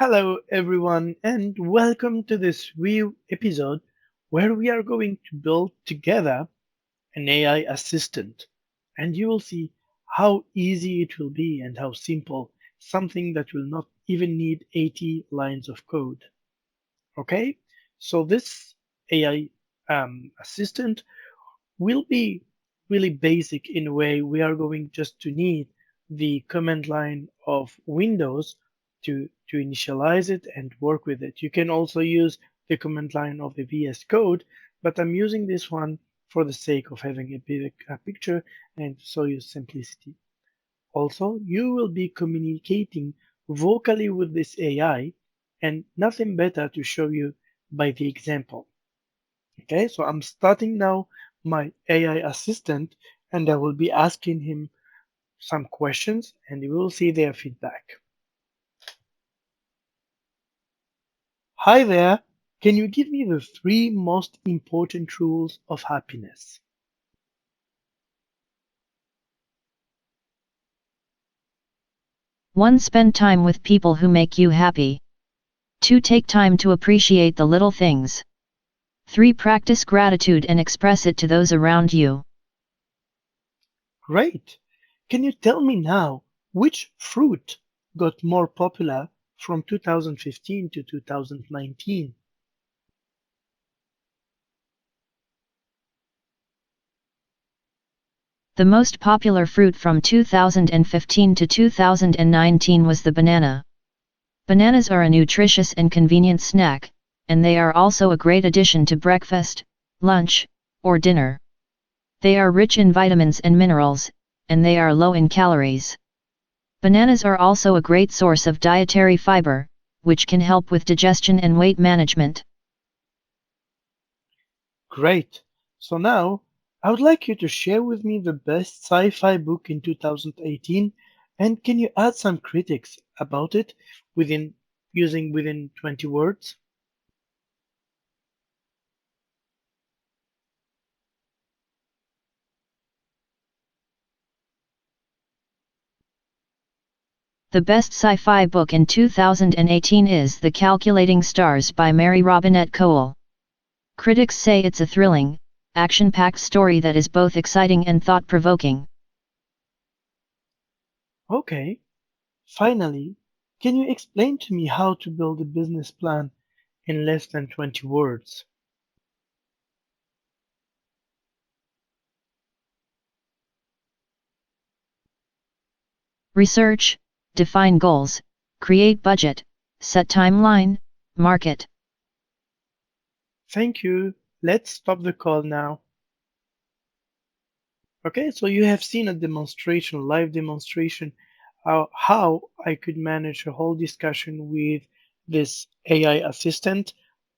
Hello, everyone, and welcome to this new episode where we are going to build together an AI assistant. And you will see how easy it will be and how simple, something that will not even need 80 lines of code. Okay, so this AI assistant will be really basic in a way. We are going just to need the command line of Windows to initialize it and work with it. You can also use the command line of the VS Code, but I'm using this one for the sake of having a picture and to show you simplicity. Also, you will be communicating vocally with this AI, and nothing better to show you by the example. Okay, so I'm starting now my AI assistant and I will be asking him some questions and you will see their feedback. Hi there, can you give me the three most important rules of happiness? 1. Spend time with people who make you happy. 2. Take time to appreciate the little things. 3. Practice gratitude and express it to those around you. Great! Can you tell me now which fruit got more popular from 2015 to 2019? The most popular fruit from 2015 to 2019 was the banana. Bananas are a nutritious and convenient snack, and they are also a great addition to breakfast, lunch, or dinner. They are rich in vitamins and minerals, and they are low in calories. Bananas are also a great source of dietary fiber, which can help with digestion and weight management. Great! So now I would like you to share with me the best sci-fi book in 2018 and can you add some critics about it within using within 20 words? The best sci-fi book in 2018 is The Calculating Stars by Mary Robinette Kowal. Critics say it's a thrilling, action-packed story that is both exciting and thought-provoking. Okay. Finally, can you explain to me how to build a business plan in less than 20 words? Research, define goals, create budget, set timeline, market. Thank you. Let's stop the call now. Okay, so you have seen a demonstration, live demonstration, how I could manage a whole discussion with this AI assistant.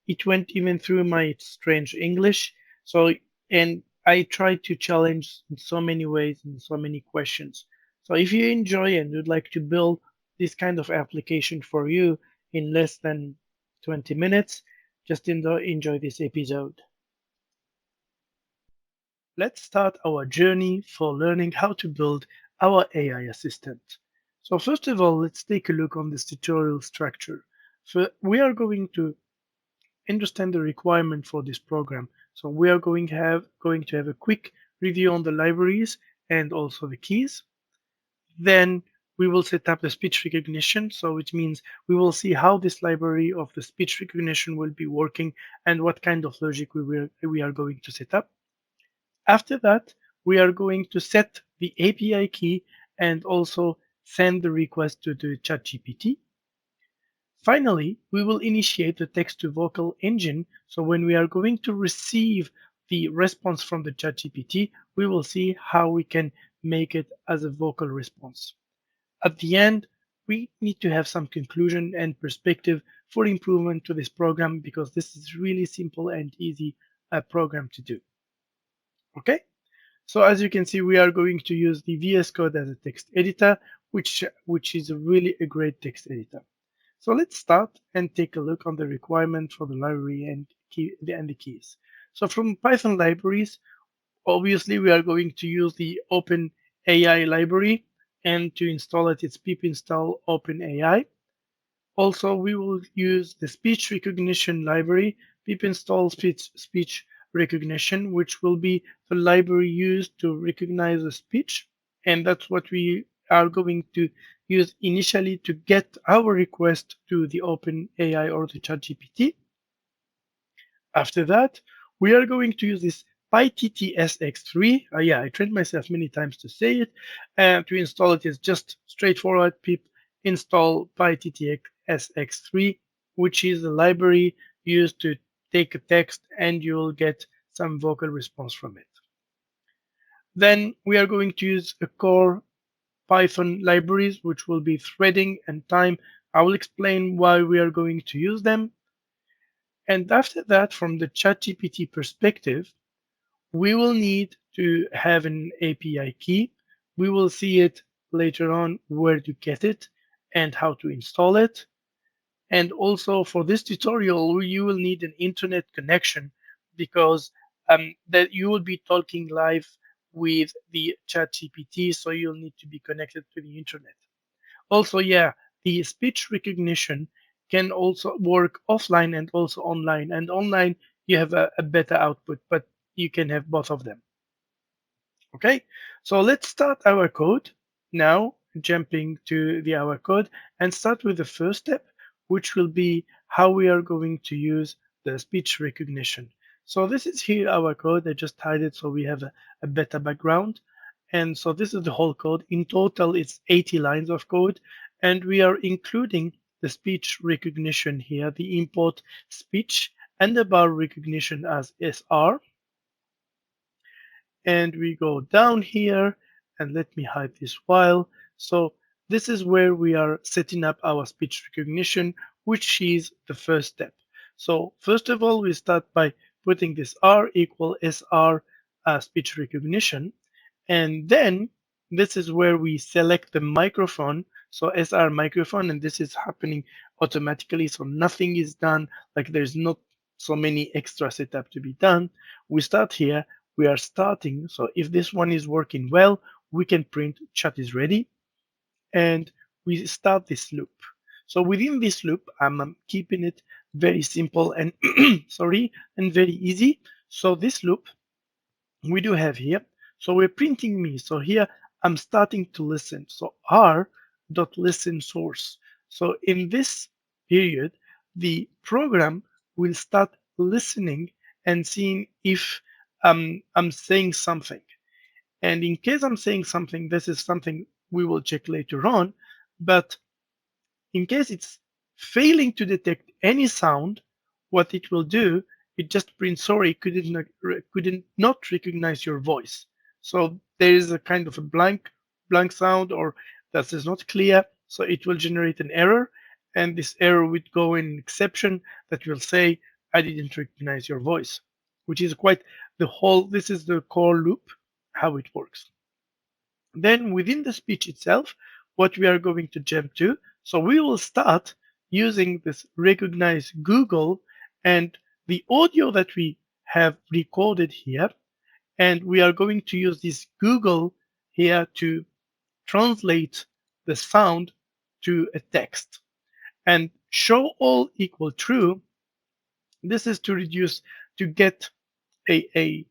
It went even through my strange English. So, and I tried to challenge in so many ways and so many questions. So if you enjoy and would like to build this kind of application for you in less than 20 minutes, just enjoy this episode. Let's start our journey for learning how to build our AI assistant. So first of all, let's take a look on this tutorial structure. So we are going to understand the requirement for this program. So we are going to have a quick review on the libraries and also the keys. Then we will set up the speech recognition. So which means we will see how this library of the speech recognition will be working and what kind of logic we are going to set up. After that, we are going to set the API key and also send the request to the ChatGPT. Finally, we will initiate the text to vocal engine. So when we are going to receive the response from the ChatGPT, we will see how we can make it as a vocal response. At the end, we need to have some conclusion and perspective for improvement to this program because this is really simple and easy program to do. Okay? So as you can see, we are going to use the VS Code as a text editor, which is really a great text editor. So let's start and take a look on the requirement for the library and the keys. So from Python libraries, obviously we are going to use the OpenAI library, and to install it, it's pip install OpenAI. Also, we will use the speech recognition library, pip install speech recognition, which will be the library used to recognize a speech. And that's what we are going to use initially to get our request to the OpenAI or the ChatGPT. After that, we are going to use this PyTTSX3. Yeah, I trained myself many times to say it. And to install it is just straightforward pip install PyTTSX3, which is a library used to take a text and you will get some vocal response from it. Then we are going to use a core Python libraries, which will be threading and time. I will explain why we are going to use them. And after that, from the ChatGPT perspective, we will need to have an API key. We will see it later on where to get it and how to install it. And also for this tutorial, you will need an internet connection because that you will be talking live with the ChatGPT, so you'll need to be connected to the internet. Also, yeah, the speech recognition can also work offline and also online. And online, you have a better output, but you can have both of them. Okay, so let's start our code now, jumping to the our code and start with the first step, which will be how we are going to use the speech recognition. So this is here our code. I just hide it so we have a better background. And so this is the whole code. In total, it's 80 lines of code, and we are including the speech recognition here, the import speech and the bar recognition as SR, and we go down here and let me hide this file. So this is where we are setting up our speech recognition, which is the first step. So first of all, we start by putting this R equal SR speech recognition. And then this is where we select the microphone. So SR microphone, and this is happening automatically. So nothing is done, like there's not so many extra setup to be done. We start here, we are starting. So if this one is working well, we can print chat is ready and we start this loop. So within this loop, I'm keeping it very simple and sorry, and very easy. So this loop we do have here. So we're printing me. So here I'm starting to listen. So R dot listen source. So in this period, the program will start listening and seeing if I'm saying something. And in case I'm saying something, this is something we will check later on. But in case it's failing to detect any sound, what it will do, it just prints sorry, couldn't not recognize your voice. So there is a kind of a blank sound or that is not clear. So it will generate an error, and this error would go in exception that will say I didn't recognize your voice, which is quite the whole. This is the core loop, how it works. Then within the speech itself, what we are going to jump to, so we will start using this recognize Google and the audio that we have recorded here. And we are going to use this Google here to translate the sound to a text. And show all equal true, this is to reduce, to get a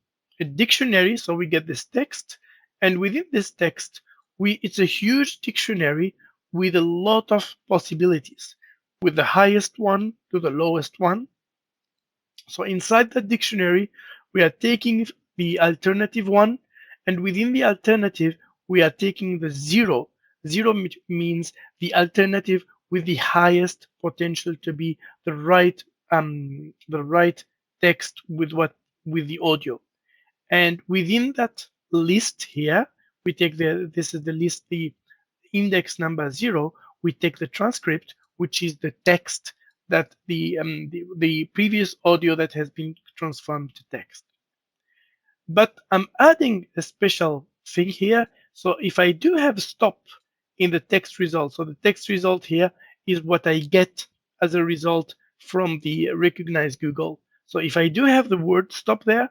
dictionary. So we get this text, and within this text, it's a huge dictionary with a lot of possibilities, with the highest one to the lowest one. So inside the dictionary, we are taking the alternative one, and within the alternative, we are taking the zero. Zero means the alternative with the highest potential to be the right text with the audio. And within that list here, we take this is the list, the index number 0, we take the transcript, which is the text that the previous audio that has been transformed to text. But I'm adding a special thing here. So if I do have stop in the text result, so the text result here is what I get as a result from the recognize Google. So if I do have the word stop there,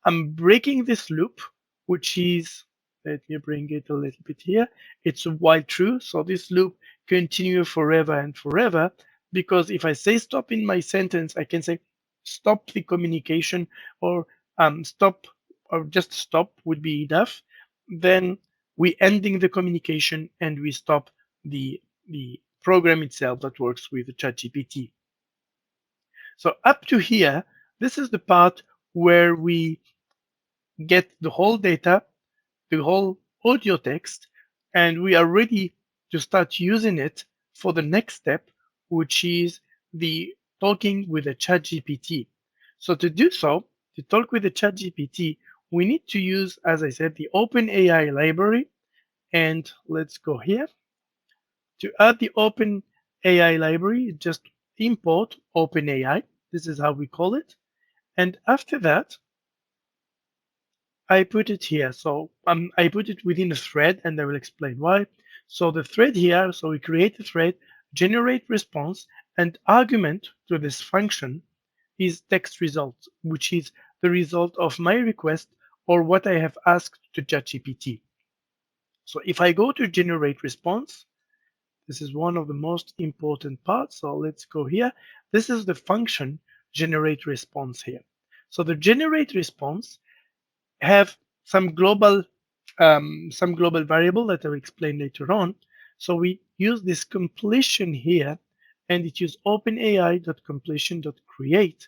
I'm breaking this loop, which is, let me bring it a little bit here. It's a while true. So this loop continue forever and forever. because if I say stop in my sentence, I can say stop the communication, or stop, or just stop would be enough. Then we ending the communication and we stop the program itself that works with ChatGPT. So up to here, this is the part where we get the whole data, the whole audio text, and we are ready to start using it for the next step, which is the talking with the ChatGPT. So to do so, to talk with the ChatGPT, we need to use, as I said, the OpenAI library. And let's go here. To add the OpenAI library, just import OpenAI. This is how we call it. And after that, I put it here. So I put it within a thread, and I will explain why. So the thread here, so we create a thread, generate response, and argument to this function is text result, which is the result of my request or what I have asked to ChatGPT. So if I go to generate response, this is one of the most important parts. So let's go here. This is the function generate response here. So the generate response have some global variable that I'll explain later on. So we use this completion here, and it use openai.completion.create.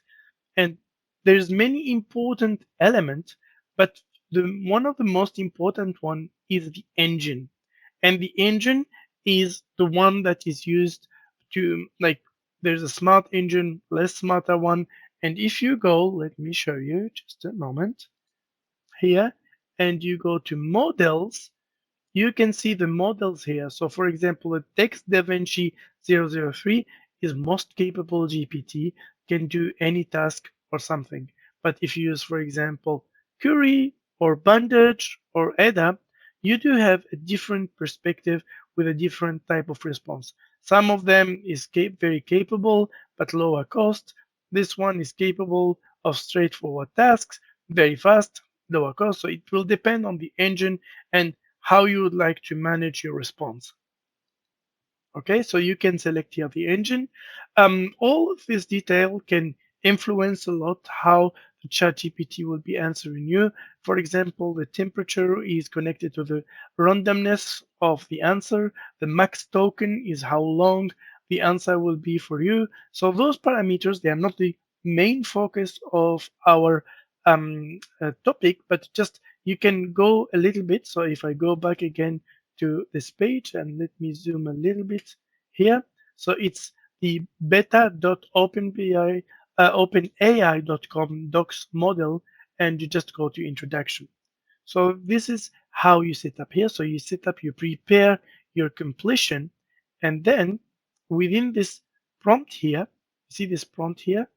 And there's many important elements, but one of the most important one is the engine. And the engine is the one that is used to, like, there's a smart engine, less smarter one. And if you go, let me show you just a moment here, and you go to models, you can see the models here. So for example, the Text DaVinci 003 is most capable GPT, can do any task or something. But if you use, for example, Curie or Bandage or Ada, you do have a different perspective with a different type of response. Some of them is very capable, but lower cost. This one is capable of straightforward tasks, very fast, lower cost. So it will depend on the engine and how you would like to manage your response. Okay, so you can select here the engine. All of this detail can influence a lot how the ChatGPT will be answering you. For example, the temperature is connected to the randomness of the answer. The max token is how long the answer will be for you. So those parameters, they are not the main focus of our topic, but just you can go a little bit. So if I go back again to this page, and let me zoom a little bit here. So it's the beta.openai.com docs model, and you just go to introduction. So this is how you set up here. So you set up, you prepare your completion, and then within this prompt here, see this prompt here?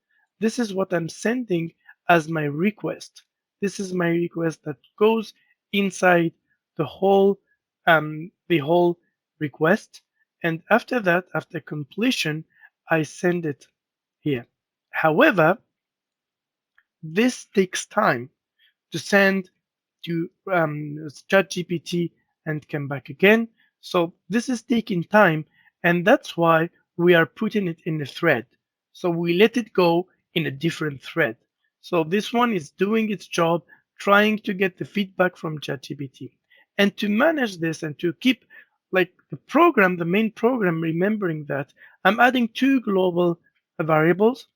This is what I'm sending as my request. This is my request that goes inside the whole request. And after that, after completion, I send it here. However, this takes time to send to ChatGPT and come back again. So this is taking time, and that's why we are putting it in a thread. So we let it go in a different thread. So this one is doing its job, trying to get the feedback from ChatGPT. And to manage this and to keep like the program, the main program, remembering that I'm adding two global variables.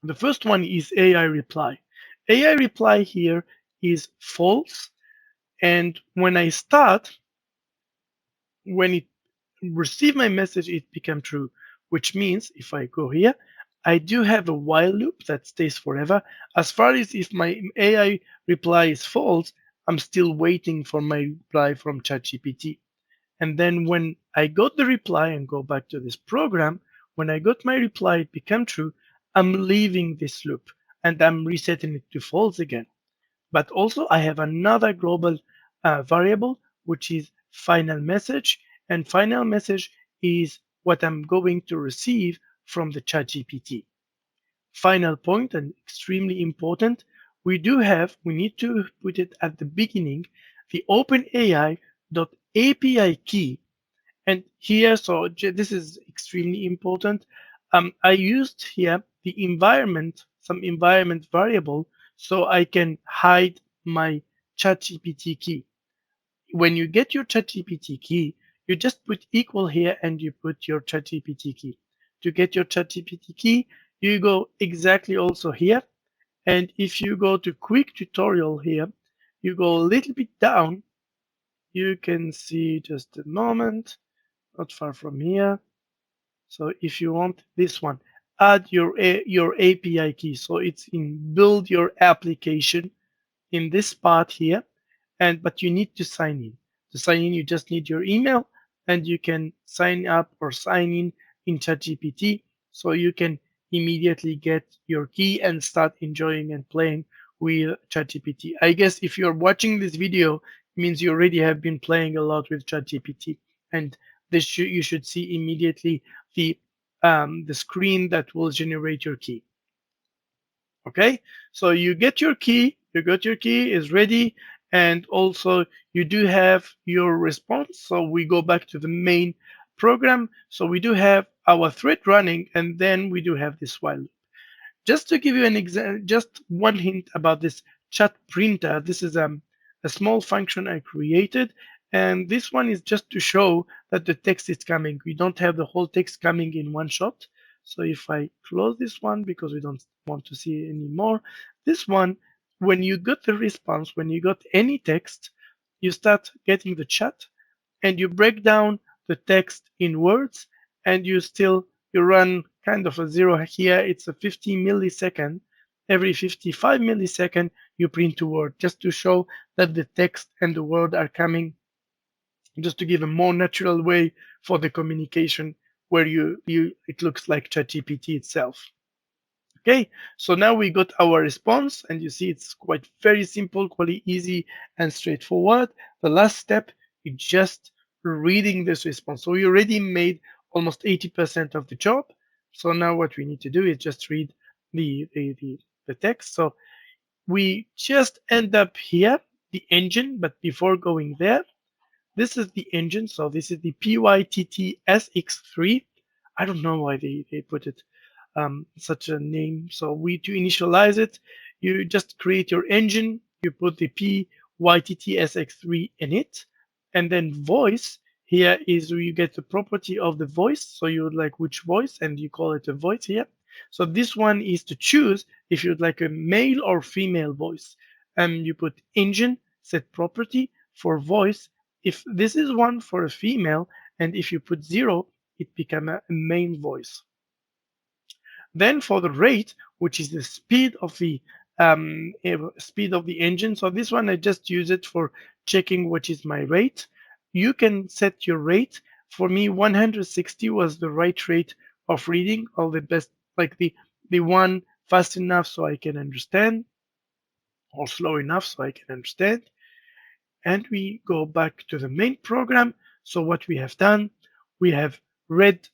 The first one is AI reply. AI reply here is false. And when I start, when it receive my message, it become true, which means if I go here, I do have a while loop that stays forever. As far as if my AI reply is false, I'm still waiting for my reply from ChatGPT. And then when I got the reply and go back to this program, when I got my reply, it became true, I'm leaving this loop and I'm resetting it to false again. But also I have another global variable, which is final message. And final message is what I'm going to receive from the ChatGPT. Final point, and extremely important, we need to put it at the beginning, the OpenAI.API key. And here, so this is extremely important. I used here the environment, some environment variable, so I can hide my ChatGPT key. When you get your ChatGPT key, you just put equal here and you put your ChatGPT key. To get your ChatGPT key, you go exactly also here. And if you go to quick tutorial here, you go a little bit down. You can see just a moment, not far from here. So if you want this one, add your API key. So it's in build your application in this part here, but you need to sign in. To sign in, you just need your email, and you can sign up or sign in ChatGPT, so you can immediately get your key and start enjoying and playing with ChatGPT. I guess if you're watching this video, it means you already have been playing a lot with ChatGPT, and you should see immediately the screen that will generate your key. Okay, so you got your key is ready, and also you do have your response. So we go back to the main program. So we do have our thread running, and then we do have this while. Just to give you an example, just one hint about this chat printer. This is a small function I created, and this one is just to show that the text is coming. We don't have the whole text coming in one shot. So if I close this one because we don't want to see it anymore, this one, when you got the response, when you got any text, you start getting the chat, and you break down the text in words, and you run kind of a zero here. It's a 50 millisecond. Every 55 millisecond, you print a word just to show that the text and the word are coming, just to give a more natural way for the communication where it looks like ChatGPT itself. Okay, so now we got our response, and you see it's quite very simple, quite easy and straightforward. The last step is just reading this response. So we already made almost 80% of the job. So now what we need to do is just read the text. So we just end up here, the engine, but before going there, this is the engine. So this is the PYTTSX3. I don't know why they put it such a name. So to initialize it, you just create your engine, you put the PYTTSX3 in it, and then voice here is where you get the property of the voice. So you would like which voice, and you call it a voice here. So this one is to choose if you'd like a male or female voice. And you put engine, set property for voice. If this is one for a female, and if you put 0, it becomes a male voice. Then for the rate, which is the speed of the engine. So this one I just use it for checking what is my rate. You can set your rate. For me, 160 was the right rate of reading, or the best, like the one fast enough so I can understand, or slow enough so I can understand. And we go back to the main program. So what we have done, we have read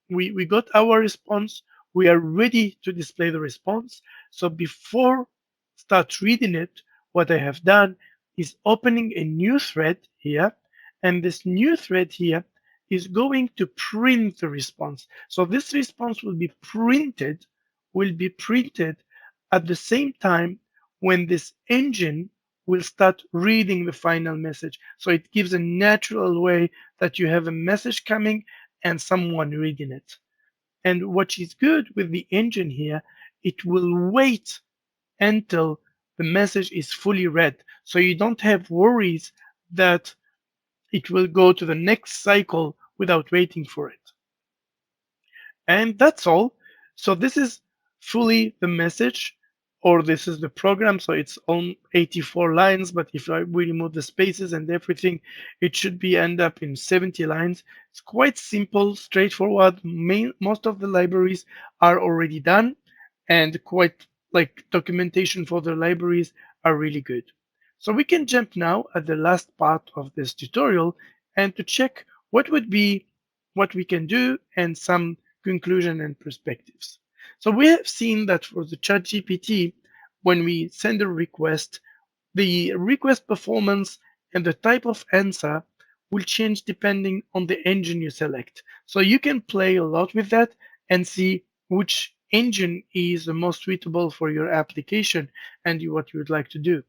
we got our response. We are ready to display the response. So before start reading it, what I have done is opening a new thread here. And this new thread here is going to print the response. So this response will be printed at the same time when this engine will start reading the final message. So it gives a natural way that you have a message coming and someone reading it. And what is good with the engine here, it will wait until the message is fully read. So you don't have worries that it will go to the next cycle without waiting for it. And that's all. So this is fully the message, or this is the program. So it's on 84 lines, but if we remove the spaces and everything, it should be end up in 70 lines. It's quite simple, straightforward. Most of the libraries are already done, and quite like documentation for the libraries are really good. So we can jump now at the last part of this tutorial and to check what we can do and some conclusion and perspectives. So we have seen that for the ChatGPT, when we send a request, the request performance and the type of answer will change depending on the engine you select. So you can play a lot with that and see which engine is the most suitable for your application and what you would like to do.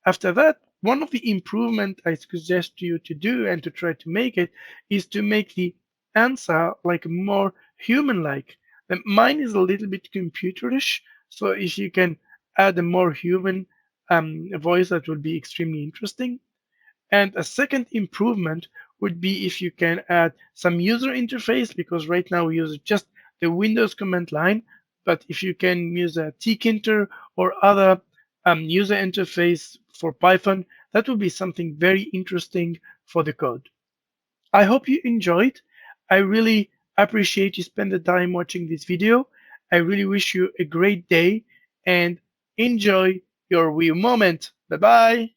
After that, one of the improvement I suggest you to do and to try to make it is to make the answer like more human-like. And mine is a little bit computerish, so if you can add a more human voice, that would be extremely interesting. And a second improvement would be if you can add some user interface, because right now we use just the Windows command line. But if you can use a tkinter or other user interface for Python, that would be something very interesting for the code. I hope you enjoyed. I really appreciate you spend the time watching this video. I really wish you a great day and enjoy your Wii moment. Bye bye.